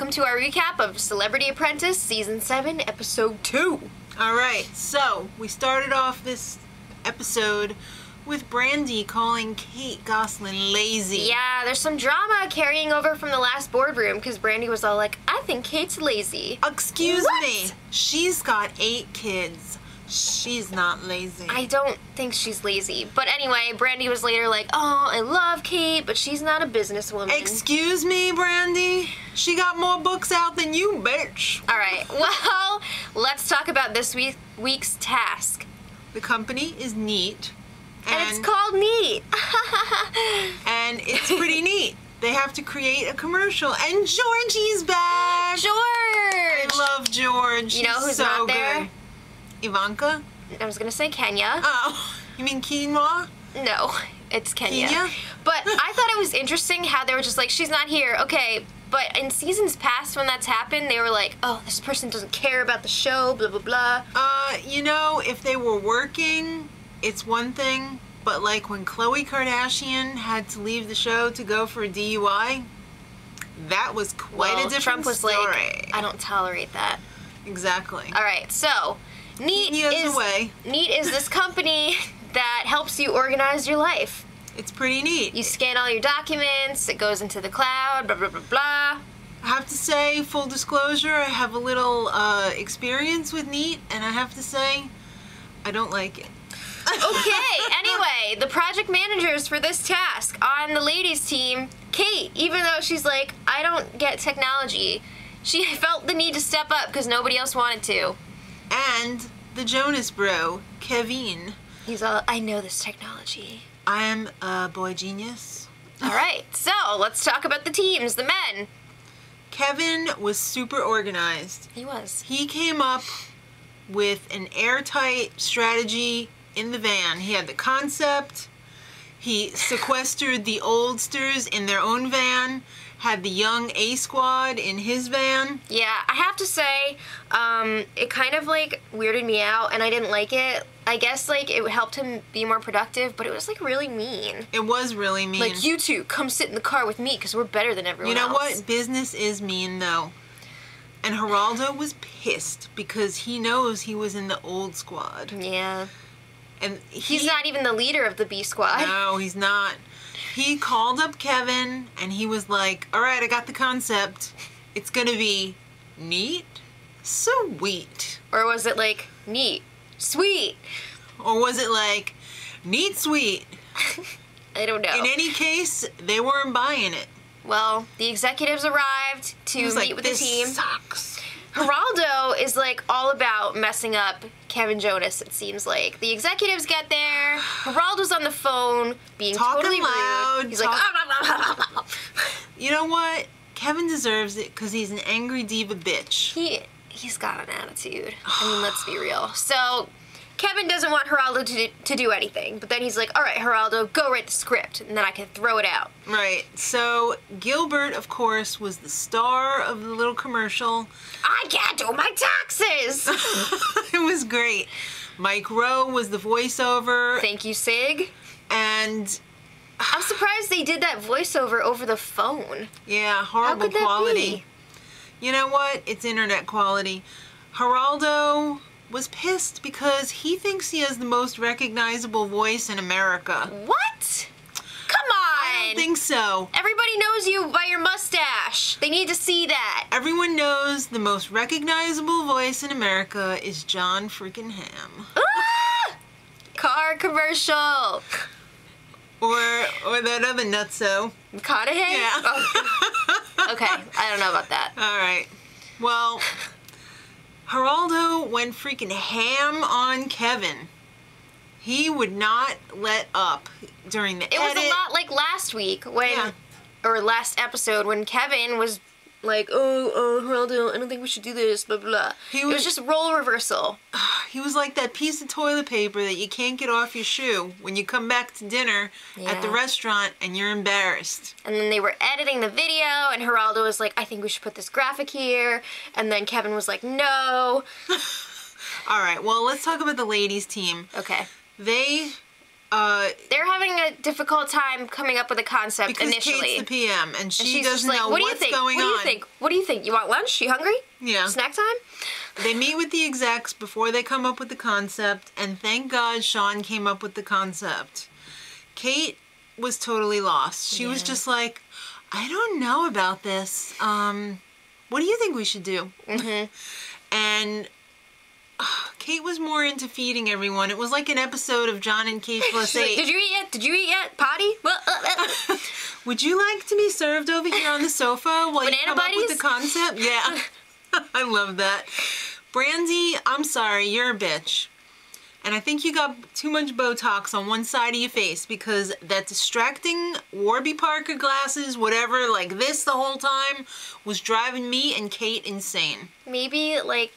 welcome to our recap of Celebrity Apprentice Season 7, Episode 2. Alright, so we started off this episode with Brandy calling Kate Gosselin lazy. Yeah, there's some drama carrying over from the last boardroom because Brandy was all like, I think Kate's lazy. Excuse me, she's got 8 kids. She's not lazy. I don't think she's lazy. But anyway, Brandy was later like, oh, I love Kate, but she's not a businesswoman. Excuse me, Brandy? She got more books out than you, bitch. Alright, well, let's talk about this week's task. The company is neat. And it's called Neat. And it's pretty neat. They have to create a commercial. And Georgie's back! George! I love George. You know who's so not there? Good. Ivanka? I was gonna say Kenya. Oh, you mean quinoa? No, it's Kenya. Kenya? But I thought it was interesting how they were just like, she's not here, okay. But in seasons past when that's happened, they were like, oh, this person doesn't care about the show, blah, blah, blah. You know, if they were working, it's one thing. But like when Khloe Kardashian had to leave the show to go for a DUI, that was quite a different Trump was story. like, I don't tolerate that. Exactly. All right, so Neat is this company that helps you organize your life. It's pretty neat. You scan all your documents, it goes into the cloud, blah, blah, blah, blah. I have to say, full disclosure, I have a little experience with Neat, and I have to say, I don't like it. Okay, anyway, the project managers for this task on the ladies team, Kate, even though she's like, I don't get technology, she felt the need to step up because nobody else wanted to. And the Jonas bro, Kevin. He's all, I know this technology. I am a boy genius. All right, so let's talk about the teams, the men. Kevin was super organized. He was. He came up with an airtight strategy in the van. He had the concept. He sequestered the oldsters in their own van. Had the young A squad in his van. Yeah, I have to say, it kind of like weirded me out and I didn't like it. I guess like it helped him be more productive, but it was like really mean. It was really mean. Like, you two, come sit in the car with me because we're better than everyone else. You know what? Business is mean though. And Geraldo was pissed because he knows he was in the old squad. Yeah. And he's not even the leader of the B squad. No, he's not. He called up Kevin and he was like, all right, I got the concept. It's gonna be neat, sweet. Or was it like, neat, sweet? Or was it like, neat, sweet? I don't know. In any case, they weren't buying it. Well, the executives arrived to meet with the team. This sucks. Geraldo is like all about messing up Kevin Jonas, it seems like. The executives get there, Geraldo's on the phone, being totally loud, rude. He's like, You know what? Kevin deserves it because he's an angry diva bitch. He's got an attitude. I mean, let's be real. So, Kevin doesn't want Geraldo to do anything, but then he's like, all right, Geraldo, go write the script, and then I can throw it out. Right. So, Gilbert, of course, was the star of the little commercial. I can't do my taxes! It was great. Mike Rowe was the voiceover. Thank you, Sig. And I'm surprised they did that voiceover over the phone. Yeah, horrible How could quality. That be? You know what? It's internet quality. Geraldo was pissed because he thinks he has the most recognizable voice in America. What? Come on! I don't think so. Everybody knows you by your mustache. They need to see that. Everyone knows the most recognizable voice in America is John freaking Hamm. Ah! Car commercial. Or that other nutso. McConaughey? Yeah. Oh. Okay, I don't know about that. All right. Well, Geraldo went freaking ham on Kevin. He would not let up during the edit. It was a lot like last week when, or last episode when Kevin was like, oh, Geraldo, I don't think we should do this, blah, blah. It was just role reversal. He was like that piece of toilet paper that you can't get off your shoe when you come back to dinner at the restaurant and you're embarrassed. And then they were editing the video and Geraldo was like, I think we should put this graphic here. And then Kevin was like, no. All right, well, let's talk about the ladies team. Okay. They They're having a difficult time coming up with a concept because initially. Kate's the PM, and she's doesn't like, know what's going on. What do you think? What do you think? You want lunch? You hungry? Yeah. Snack time? They meet with the execs before they come up with the concept, and thank God Sean came up with the concept. Kate was totally lost. She was just like, I don't know about this. What do you think we should do? And Kate was more into feeding everyone. It was like an episode of John and Kate plus 8. Did you eat yet? Did you eat yet? Potty? Would you like to be served over here on the sofa while you come up with the concept? Yeah. I love that. Brandy, I'm sorry, you're a bitch. And I think you got too much Botox on one side of your face, because that distracting Warby Parker glasses, whatever, like this the whole time, was driving me and Kate insane. Maybe, like,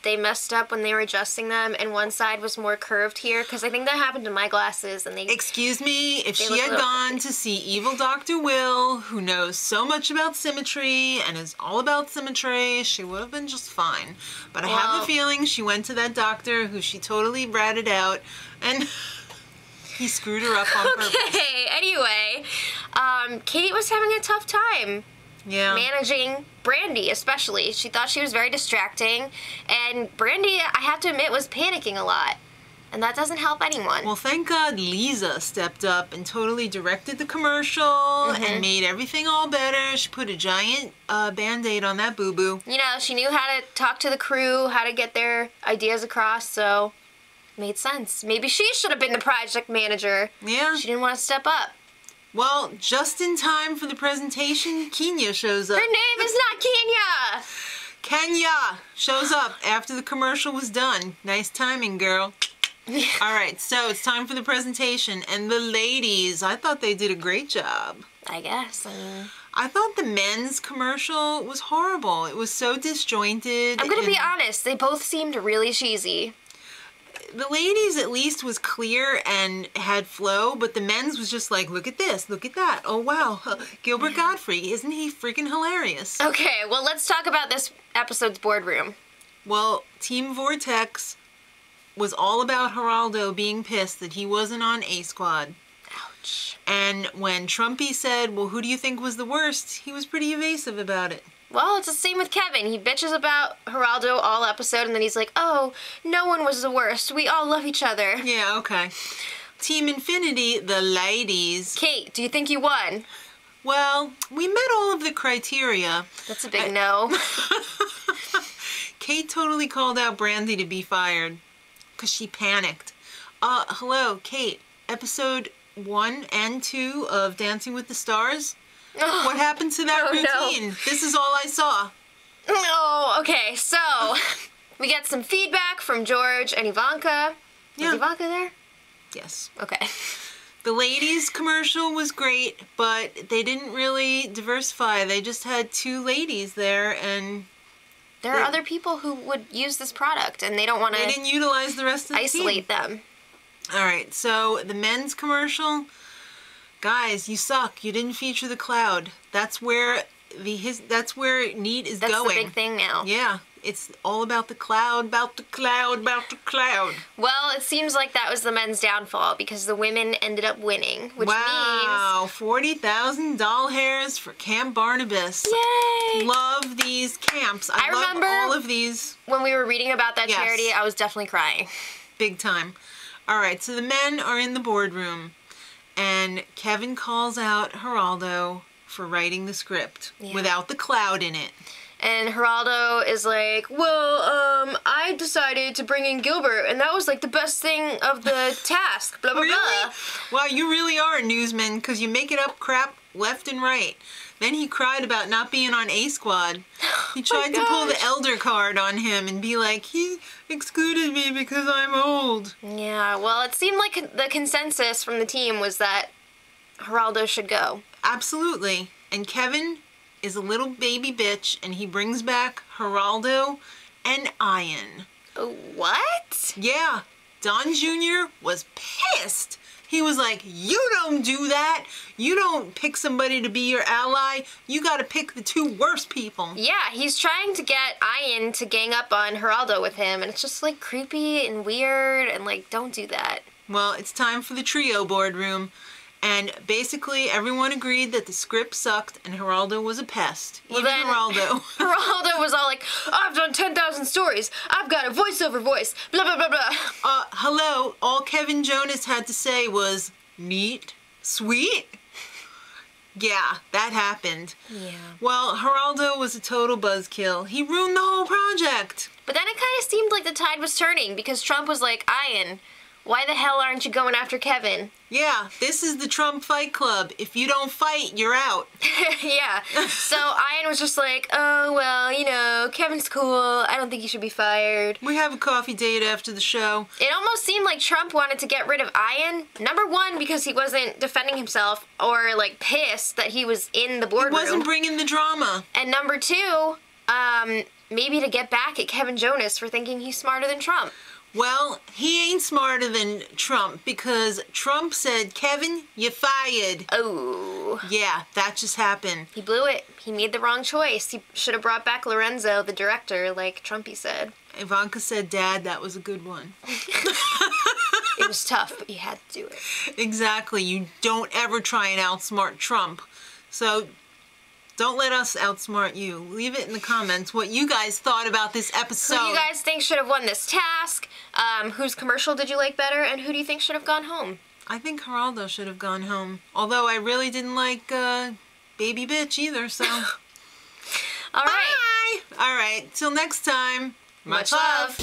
they messed up when they were adjusting them, and one side was more curved here, because I think that happened to my glasses, and they... Excuse me, if she had gone to see evil Dr. Will, who knows so much about symmetry and is all about symmetry, she would have been just fine. But I have a feeling she went to that doctor who she totally ratted out, and he screwed her up on purpose. Okay, anyway, Kate was having a tough time. Yeah. Managing Brandy, especially. She thought she was very distracting, and Brandy, I have to admit, was panicking a lot, and that doesn't help anyone. Well, thank God Lisa stepped up and totally directed the commercial and made everything all better. She put a giant Band-Aid on that boo-boo. You know, she knew how to talk to the crew, how to get their ideas across, so it made sense. Maybe she should have been the project manager. Yeah. She didn't want to step up. Well, just in time for the presentation, Kenya shows up. Her name is not Kenya! Kenya shows up after the commercial was done. Nice timing, girl. All right, so it's time for the presentation. And the ladies, I thought they did a great job. I guess. I thought the men's commercial was horrible. It was so disjointed. I'm going to be honest. They both seemed really cheesy. The ladies at least was clear and had flow, but the men's was just like, look at this, look at that. Oh, wow. Gilbert Godfrey, isn't he freaking hilarious? Okay, well, let's talk about this episode's boardroom. Well, Team Vortex was all about Geraldo being pissed that he wasn't on A Squad. Ouch. And when Trumpy said, well, who do you think was the worst? He was pretty evasive about it. Well, it's the same with Kevin. He bitches about Geraldo all episode, and then he's like, oh, no one was the worst. We all love each other. Yeah, okay. Team Infinity, the ladies. Kate, do you think you won? Well, we met all of the criteria. That's a big no. Kate totally called out Brandy to be fired because she panicked. Hello, Kate. Episode 1 and 2 of Dancing with the Stars? What happened to that routine? No. This is all I saw. Oh, okay, so we got some feedback from George and Ivanka. Yeah. Was Ivanka there? Yes. Okay. The ladies commercial was great, but they didn't really diversify. They just had 2 ladies there, and there are other people who would use this product, and they don't want to. They didn't utilize the rest of the isolate them. All right, so the men's commercial. Guys, you suck. You didn't feature the cloud. That's where that's where Need is going. That's the big thing now. Yeah, it's all about the cloud, about the cloud, about the cloud. Well, it seems like that was the men's downfall because the women ended up winning, which means 40,000 doll hairs for Camp Barnabas. Yay! Love these camps. I love remember all of these. When we were reading about that charity, I was definitely crying. Big time. All right, so the men are in the boardroom. And Kevin calls out Geraldo for writing the script without the cloud in it. And Geraldo is like, well, I decided to bring in Gilbert, and that was like the best thing of the task, blah, blah, blah. Wow, you really are a newsman, because you make it up crap left and right. Then he cried about not being on A Squad. He tried to pull the elder card on him and be like, he excluded me because I'm old. Yeah, well, it seemed like the consensus from the team was that Geraldo should go. Absolutely. And Kevin is a little baby bitch, and he brings back Geraldo and Ian. What? Yeah. Don Jr. was pissed. He was like, you don't do that. You don't pick somebody to be your ally. You got to pick the 2 worst people. Yeah, he's trying to get Ian to gang up on Geraldo with him, and it's just like creepy and weird, and like, don't do that. Well, it's time for the trio boardroom. And basically, everyone agreed that the script sucked and Geraldo was a pest. Well, Even then, Geraldo. Geraldo was all like, I've done 10,000 stories. I've got a voiceover voice. Blah, blah, blah, blah. Hello. All Kevin Jonas had to say was, neat, sweet. Yeah, that happened. Yeah. Well, Geraldo was a total buzzkill. He ruined the whole project. But then it kind of seemed like the tide was turning because Trump was like, Ian, why the hell aren't you going after Kevin? Yeah, this is the Trump Fight Club. If you don't fight, you're out. Yeah. So Ian was just like, oh, well, you know, Kevin's cool. I don't think he should be fired. We have a coffee date after the show. It almost seemed like Trump wanted to get rid of Ian. Number one, because he wasn't defending himself or, like, pissed that he was in the boardroom. He wasn't bringing the drama. And number two, maybe to get back at Kevin Jonas for thinking he's smarter than Trump. Well, he ain't smarter than Trump because Trump said, Kevin, you're fired. Oh. Yeah, that just happened. He blew it. He made the wrong choice. He should have brought back Lorenzo, the director, like Trumpy said. Ivanka said, Dad, that was a good one. It was tough, but you had to do it. Exactly. You don't ever try and outsmart Trump. So don't let us outsmart you. Leave it in the comments what you guys thought about this episode. Who do you guys think should have won this task? Whose commercial did you like better? And who do you think should have gone home? I think Geraldo should have gone home. Although I really didn't like Baby Bitch either, so. All right. Bye! All right, till next time. Much love.